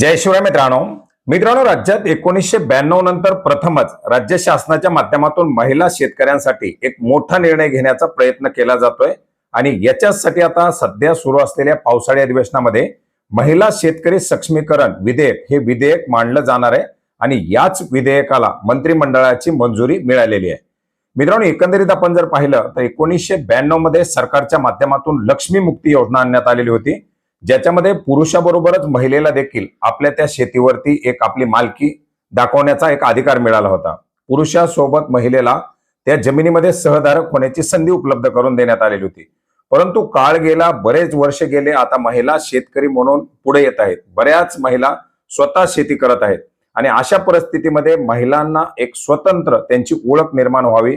जय शिवराय मित्रांनो राज्यात 1992 नंतर प्रथमच राज्य शासनाच्या माध्यमातून महिला शेतकऱ्यांसाठी एक मोठा निर्णय घेण्याचा प्रयत्न केला जातोय आणि याच्यासाठी आता सध्या सुरू असलेल्या पावसाळी अधिवेशनामध्ये महिला शेतकरी सक्षमीकरण विधेयक हे विधेयक मांडलं जाणार आहे आणि याच विधेयकाला मंत्रिमंडळाची मंजुरी मिळालेली आहे। मित्रांनो, एकंदरीत आपण जर पाहिलं तर 1992 मध्ये सरकारच्या माध्यमातून लक्ष्मी मुक्ती योजना आणण्यात आलेली होती, ज्याच्यामध्ये पुरुषाबरोबरच महिलेला देखील आपल्या त्या शेतीवरती एक आपली मालकी दाखवण्याचा एक अधिकार मिळाला होता। पुरुषासोबत महिलेला त्या जमिनीमध्ये सहधारक होण्याची संधी उपलब्ध करून देण्यात आलेली होती। परंतु काळ गेला, बरेच वर्ष गेले, आता महिला शेतकरी म्हणून पुढे येत आहेत, बऱ्याच महिला स्वतः शेती करत आहेत आणि अशा परिस्थितीमध्ये महिलांना एक स्वतंत्र त्यांची ओळख निर्माण व्हावी,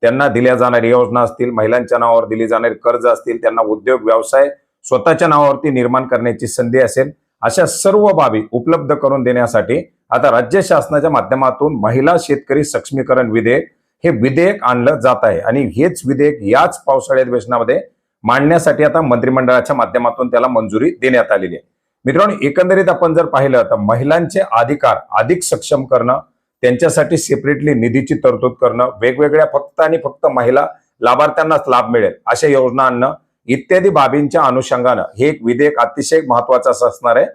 त्यांना दिल्या जाणारी योजना असतील, महिलांच्या नावावर दिली जाणारी कर्ज असतील, त्यांना उद्योग व्यवसाय स्वतःच्या नावावरती निर्माण करण्याची संधी असेल, अशा सर्व बाबी उपलब्ध करून देण्यासाठी आता राज्य शासनाच्या माध्यमातून महिला शेतकरी सक्षमीकरण विधेयक हे विधेयक आणलं जात आहे आणि हेच विधेयक याच पावसाळी अधिवेशनामध्ये मांडण्यासाठी आता मंत्रिमंडळाच्या माध्यमातून त्याला मंजुरी देण्यात आलेली आहे। मित्रांनो, एकंदरीत आपण जर पाहिलं तर महिलांचे अधिकार अधिक सक्षम करणं, त्यांच्यासाठी सेपरेटली निधीची तरतूद करणं, वेगवेगळ्या फक्त आणि फक्त महिला लाभार्थ्यांनाच लाभ मिळेल अशा योजना आणणं इत्यादी बाबींच्या अनुषंगानं हे एक विधेयक अतिशय महत्वाचं असणार आहे।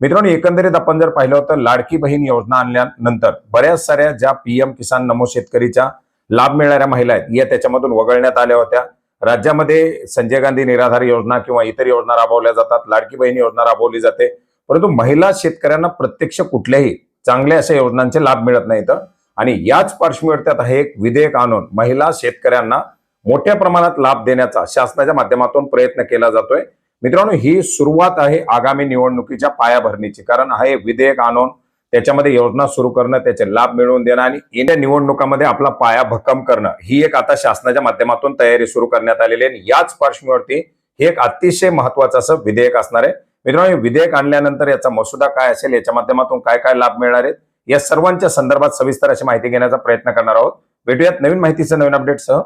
मित्रांनो, एकंदरीत आपण जर पाहिलं तर लाडकी बहीण योजना आणल्यानंतर बऱ्याच साऱ्या ज्या पीएम किसान नमो शेतकरीच्या लाभ मिळणाऱ्या महिला आहेत या त्याच्यामधून वगळण्यात आल्या होत्या। राज्यामध्ये संजय गांधी निराधार योजना किंवा इतर योजना राबवल्या जातात, लाडकी बहीण योजना राबवली जाते, परंतु महिला शेतकऱ्यांना प्रत्यक्ष कुठल्याही चांगल्या अशा योजनांचे लाभ मिळत नाहीत आणि याच पार्श्वभूमीवर आता हे एक विधेयक आणून महिला शेतकऱ्यांना मोठ्या प्रमाणात लाभ देण्याचा शासनाच्या माध्यमातून प्रयत्न केला जातोय। मित्रांनो, ही सुरुवात आहे आगामी निवडणुकीच्या पायाभरणीची, कारण हे विधेयक आणून त्याच्यामध्ये योजना सुरू करणं, त्याचे लाभ मिळवून देणं आणि येत्या निवडणुकामध्ये आपला पाया भक्कम करणं ही एक आता शासनाच्या माध्यमातून तयारी सुरू करण्यात आलेली आहे। याच पार्श्वभूमीवरती हे एक अतिशय महत्वाचं असं विधेयक असणार आहे। मित्रांनो, हे विधेयक आणल्यानंतर याचा मसुदा काय असेल, याच्या माध्यमातून काय काय लाभ मिळणार आहेत, या सर्वांच्या संदर्भात सविस्तर अशी माहिती घेण्याचा प्रयत्न करणार आहोत। भेटूयात नवीन माहितीसह, नवीन अपडेटसह।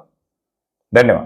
धन्यवाद।